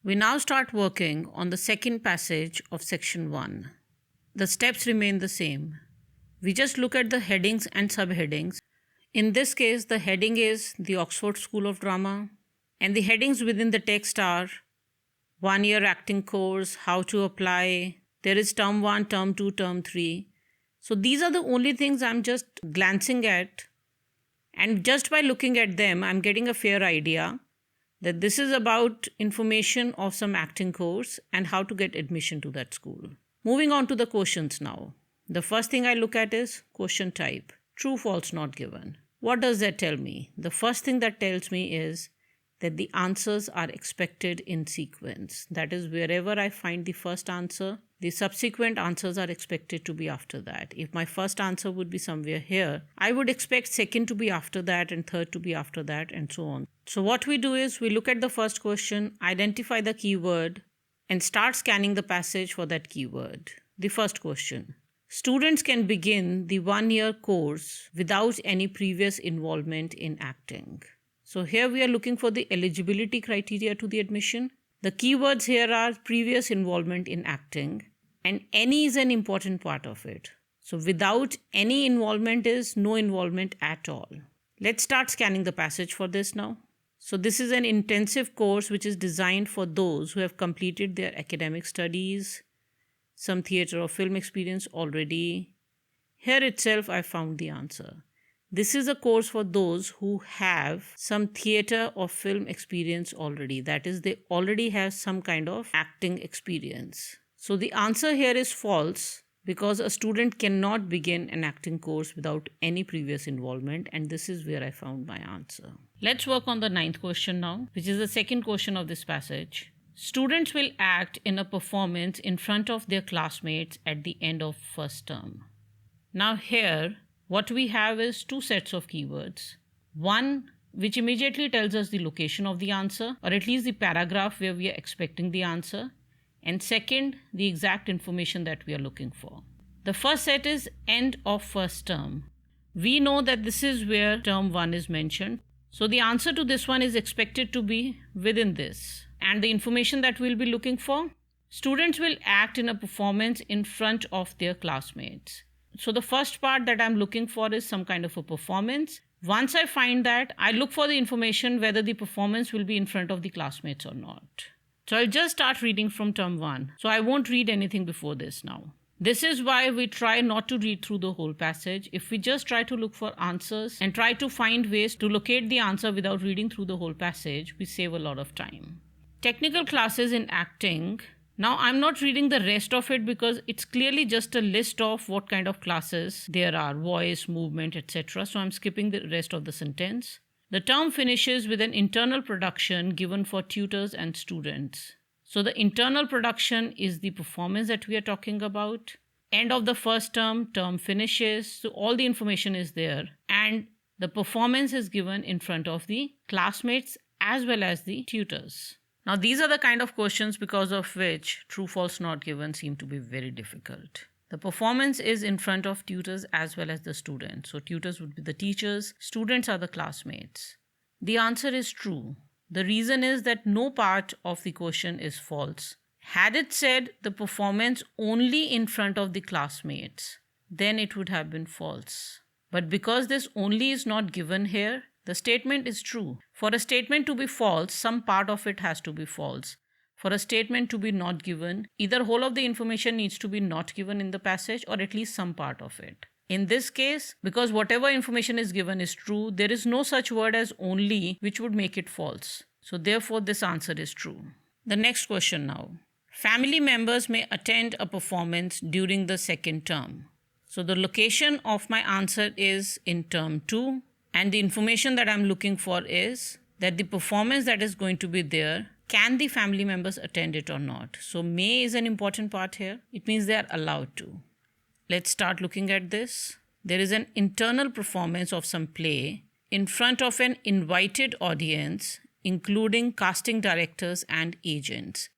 We now start working on the second passage of section 1. The steps remain the same. We just look at the headings and subheadings. In this case, the heading is the Oxford School of Drama, and the headings within the text are 1-year acting course, how to apply, there is term 1, term 2, term 3. So these are the only things I'm just glancing at, and just by looking at them, I'm getting a fair idea that this is about information of some acting course and how to get admission to that school. Moving on to the questions now. The first thing I look at is question type. True, false, not given. What does that tell me? The first thing that tells me is that the answers are expected in sequence. That is, wherever I find the first answer, the subsequent answers are expected to be after that. If my first answer would be somewhere here, I would expect second to be after that and third to be after that and so on. So what we do is we look at the first question, identify the keyword, and start scanning the passage for that keyword. The first question. Students can begin the 1-year course without any previous involvement in acting. So here we are looking for the eligibility criteria to the admission. The keywords here are previous involvement in acting, and any is an important part of it. So without any involvement is no involvement at all. Let's start scanning the passage for this now. So this is an intensive course which is designed for those who have completed their academic studies, some theatre or film experience already. Here itself I found the answer. This is a course for those who have some theatre or film experience already. That is, they already have some kind of acting experience. So the answer here is false because a student cannot begin an acting course without any previous involvement, and this is where I found my answer. Let's work on the 9th question now, which is the second question of this passage. Students will act in a performance in front of their classmates at the end of first term. Now here, what we have is two sets of keywords. One, which immediately tells us the location of the answer, or at least the paragraph where we are expecting the answer. And second, the exact information that we are looking for. The first set is end of first term. We know that this is where term 1 is mentioned. So the answer to this one is expected to be within this. And the information that we'll be looking for, students will act in a performance in front of their classmates. So the first part that I'm looking for is some kind of a performance. Once I find that, I look for the information whether the performance will be in front of the classmates or not. So I'll just start reading from term 1. So I won't read anything before this now. This is why we try not to read through the whole passage. If we just try to look for answers and try to find ways to locate the answer without reading through the whole passage, we save a lot of time. Technical classes in acting. Now, I'm not reading the rest of it because it's clearly just a list of what kind of classes there are, voice, movement, etc. So I'm skipping the rest of the sentence. The term finishes with an internal production given for tutors and students. So the internal production is the performance that we are talking about. End of the first term, term finishes. So all the information is there. And the performance is given in front of the classmates as well as the tutors. Now, these are the kind of questions because of which true, false, not given seem to be very difficult. The performance is in front of tutors as well as the students. So, tutors would be the teachers, students are the classmates. The answer is true. The reason is that no part of the question is false. Had it said the performance only in front of the classmates, then it would have been false. But because this only is not given here, the statement is true. For a statement to be false, some part of it has to be false. For a statement to be not given, either whole of the information needs to be not given in the passage or at least some part of it. In this case, because whatever information is given is true, there is no such word as only which would make it false. So therefore, this answer is true. The next question now. Family members may attend a performance during the second term. So the location of my answer is in term 2. And the information that I'm looking for is that the performance that is going to be there, can the family members attend it or not? So may is an important part here. It means they are allowed to. Let's start looking at this. There is an internal performance of some play in front of an invited audience, including casting directors and agents.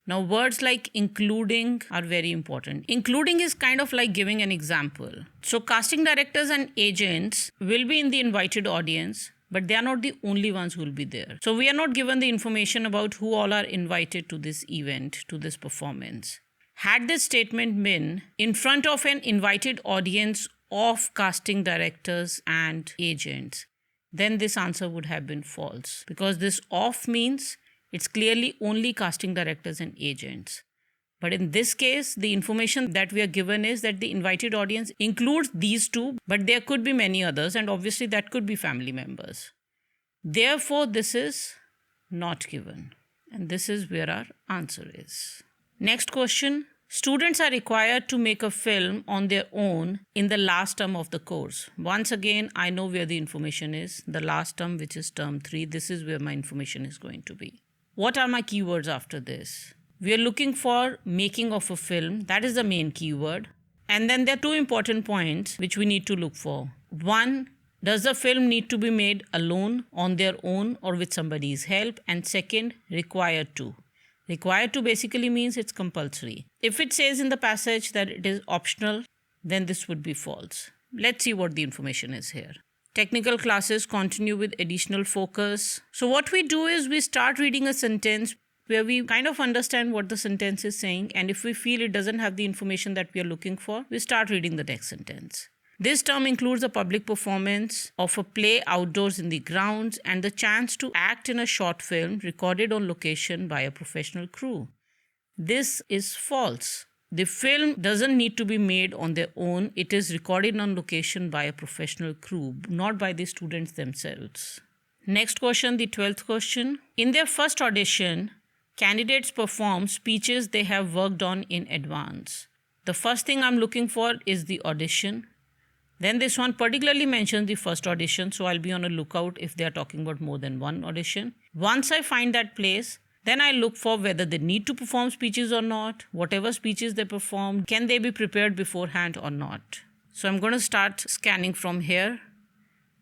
Now, words like including are very important. Including is kind of like giving an example. So, casting directors and agents will be in the invited audience, but they are not the only ones who will be there. So we are not given the information about who all are invited to this event, to this performance. Had this statement been in front of an invited audience of casting directors and agents, then this answer would have been false, because this of means it's clearly only casting directors and agents. But in this case, the information that we are given is that the invited audience includes these two, but there could be many others, and obviously that could be family members. Therefore, this is not given. And this is where our answer is. Next question. Students are required to make a film on their own in the last term of the course. Once again, I know where the information is. The last term, which is term 3, this is where my information is going to be. What are my keywords after this? We are looking for making of a film. That is the main keyword. And then there are 2 important points which we need to look for. 1, does the film need to be made alone, on their own, or with somebody's help? And 2, required to. Required to basically means it's compulsory. If it says in the passage that it is optional, then this would be false. Let's see what the information is here. Technical classes continue with additional focus. So what we do is we start reading a sentence where we kind of understand what the sentence is saying, and if we feel it doesn't have the information that we are looking for, we start reading the next sentence. This term includes a public performance of a play outdoors in the grounds and the chance to act in a short film recorded on location by a professional crew. This is false. The film doesn't need to be made on their own. It is recorded on location by a professional crew, not by the students themselves. Next question, the 12th question. In their first audition, candidates perform speeches they have worked on in advance. The first thing I'm looking for is the audition. Then this one particularly mentions the first audition, so I'll be on a lookout if they are talking about more than one audition. Once I find that place, then I look for whether they need to perform speeches or not. Whatever speeches they perform, can they be prepared beforehand or not? So I'm going to start scanning from here.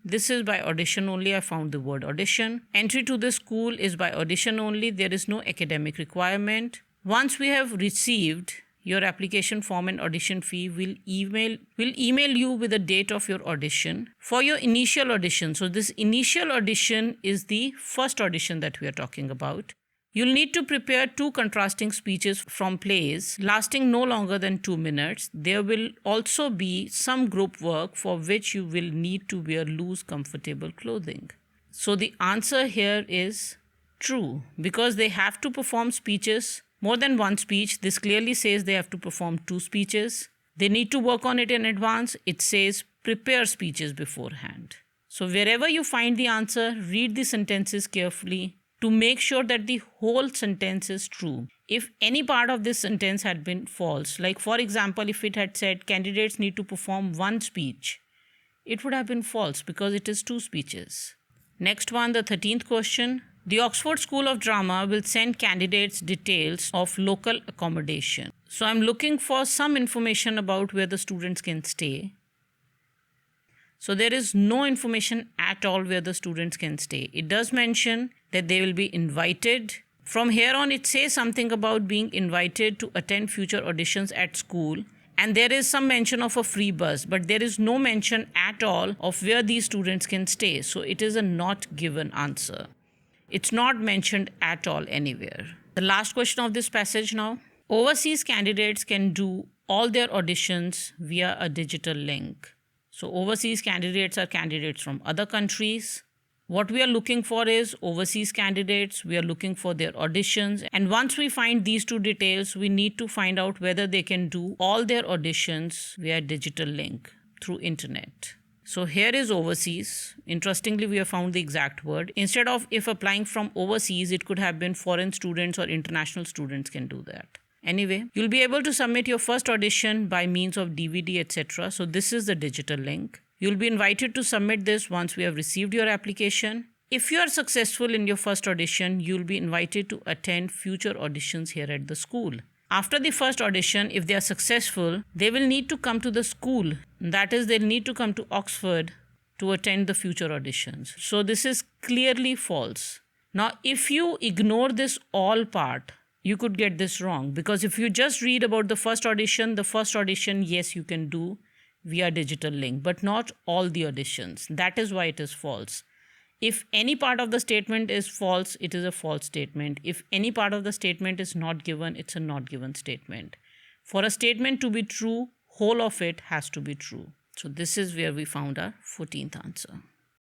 This is by audition only. I found the word audition. Entry to the school is by audition only. There is no academic requirement. Once we have received your application form and audition fee, we'll email you with the date of your audition. For your initial audition, so this initial audition is the first audition that we are talking about. You'll need to prepare 2 contrasting speeches from plays lasting no longer than 2 minutes. There will also be some group work for which you will need to wear loose, comfortable clothing. So the answer here is true, because they have to perform speeches, more than one speech. This clearly says they have to perform 2 speeches. They need to work on it in advance. It says prepare speeches beforehand. So wherever you find the answer, read the sentences carefully to make sure that the whole sentence is true. If any part of this sentence had been false, like for example, if it had said candidates need to perform 1 speech, it would have been false because it is 2 speeches. Next one, the 13th question. The Oxford School of Drama will send candidates details of local accommodation. So I'm looking for some information about where the students can stay. So there is no information at all where the students can stay. It does mention that they will be invited. From here on, it says something about being invited to attend future auditions at school. And there is some mention of a free bus, but there is no mention at all of where these students can stay. So it is a not given answer. It's not mentioned at all anywhere. The last question of this passage now. Overseas candidates can do all their auditions via a digital link. So overseas candidates are candidates from other countries. What we are looking for is overseas candidates. We are looking for their auditions. And once we find these 2 details, we need to find out whether they can do all their auditions via digital link through internet. So here is overseas. Interestingly, we have found the exact word. Instead of if applying from overseas, it could have been foreign students or international students can do that. Anyway, you'll be able to submit your first audition by means of DVD, etc. So this is the digital link. You'll be invited to submit this once we have received your application. If you are successful in your first audition, you'll be invited to attend future auditions here at the school. After the first audition, if they are successful, they will need to come to the school. That is, they'll need to come to Oxford to attend the future auditions. So this is clearly false. Now, if you ignore this all part, you could get this wrong. Because if you just read about the first audition, yes, you can do via digital link, but not all the auditions. That is why it is false. If any part of the statement is false, it is a false statement. If any part of the statement is not given, it's a not given statement. For a statement to be true, whole of it has to be true. So this is where we found our 14th answer.